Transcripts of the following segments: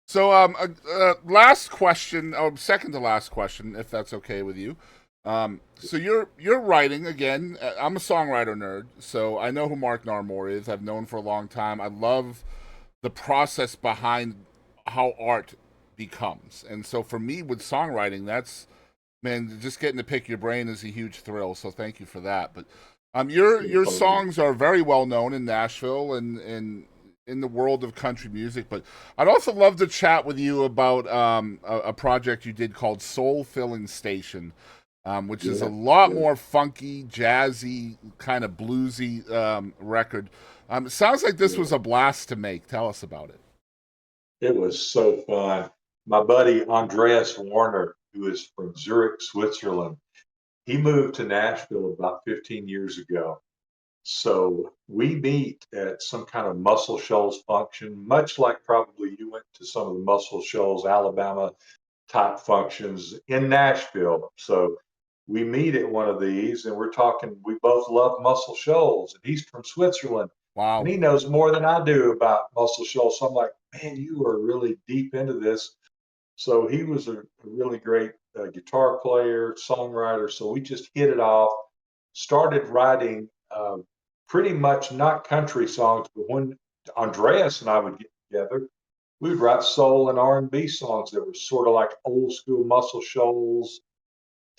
So, last question, or second to last question, if that's okay with you. So you're writing again. I'm a songwriter nerd, so I know who Mark Narmore is. I've known for a long time. I love the process behind how art becomes, and so for me with songwriting, that's man, just getting to pick your brain is a huge thrill. So thank you for that. But your songs are very well known in Nashville and in the world of country music. But I'd also love to chat with you about a project you did called Soul Fillin Station, which is a Yeah, lot yeah. more funky, jazzy, kind of bluesy record. It sounds like this was Yeah. a blast to make. Tell us about it. It was so fun. My buddy Andreas Warner, who is from Zurich, Switzerland, he moved to Nashville about 15 years ago. So we meet at some kind of Muscle Shoals function, much like probably you went to some of the Muscle Shoals, Alabama type functions in Nashville. So we meet at one of these and we're talking, we both love Muscle Shoals, and he's from Switzerland and Wow. he knows more than I do about Muscle Shoals. So I'm like, man, you are really deep into this. So he was a really great guitar player, songwriter. So we just hit it off, started writing pretty much not country songs, but when Andreas and I would get together, we would write soul and R&B songs that were sort of like old school Muscle Shoals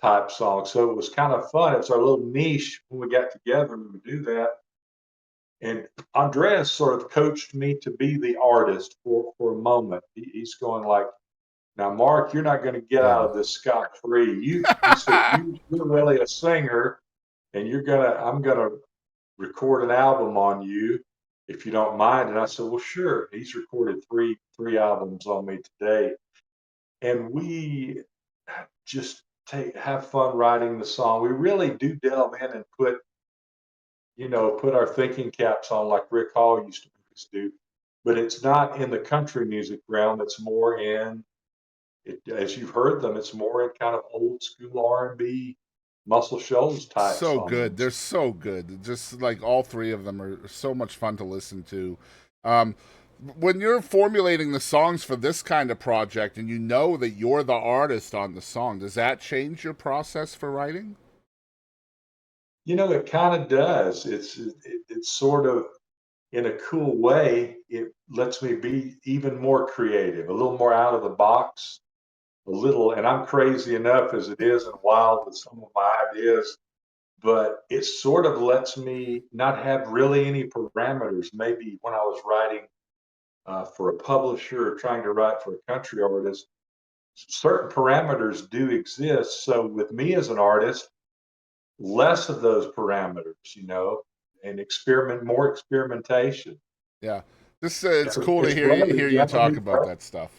type songs. So it was kind of fun. It was our little niche when we got together. We would do that. And Andreas sort of coached me to be the artist for a moment. He's going like, now, Mark, you're not going to get Yeah. out of this scot free. He said, you're really a singer, and I'm gonna record an album on you if you don't mind. And I said, well, sure. He's recorded three albums on me today, and we just have fun writing the song. We really do delve in and put our thinking caps on like Rick Hall used to make us do. But it's not in the country music realm. It's more in as you've heard them, it's more in kind of old school R&B, Muscle Shoals type So good. They're songs. so good. Just like all three of them are so much fun to listen to. Um, when you're formulating the songs for this kind of project and you know that you're the artist on the song, does that change your process for writing? It kind of does. It's sort of in a cool way. It lets me be even more creative, a little more out of the box, a little. And I'm crazy enough as it is and wild with some of my ideas, but it sort of lets me not have really any parameters. Maybe when I was writing for a publisher or trying to write for a country artist, certain parameters do exist. So with me as an artist, less of those parameters, and more experimentation. Yeah. This it's cool to It's brave. hear You you have to talk be about brave. that stuff.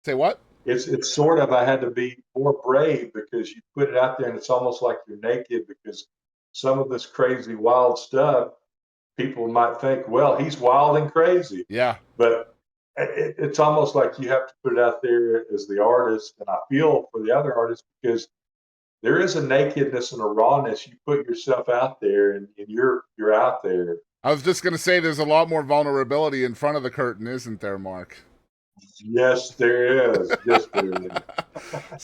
Say what? It's sort of I had to be more brave because you put it out there and it's almost like you're naked because some of this crazy wild stuff people might think, well, he's wild and crazy, Yeah. but it's almost like you have to put it out there as the artist. And I feel for the other artists because there is a nakedness and a rawness. You put yourself out there, and you're out there. I was just gonna say there's a lot more vulnerability in front of the curtain, isn't there, Mark? Yes, there is. Yes, there is.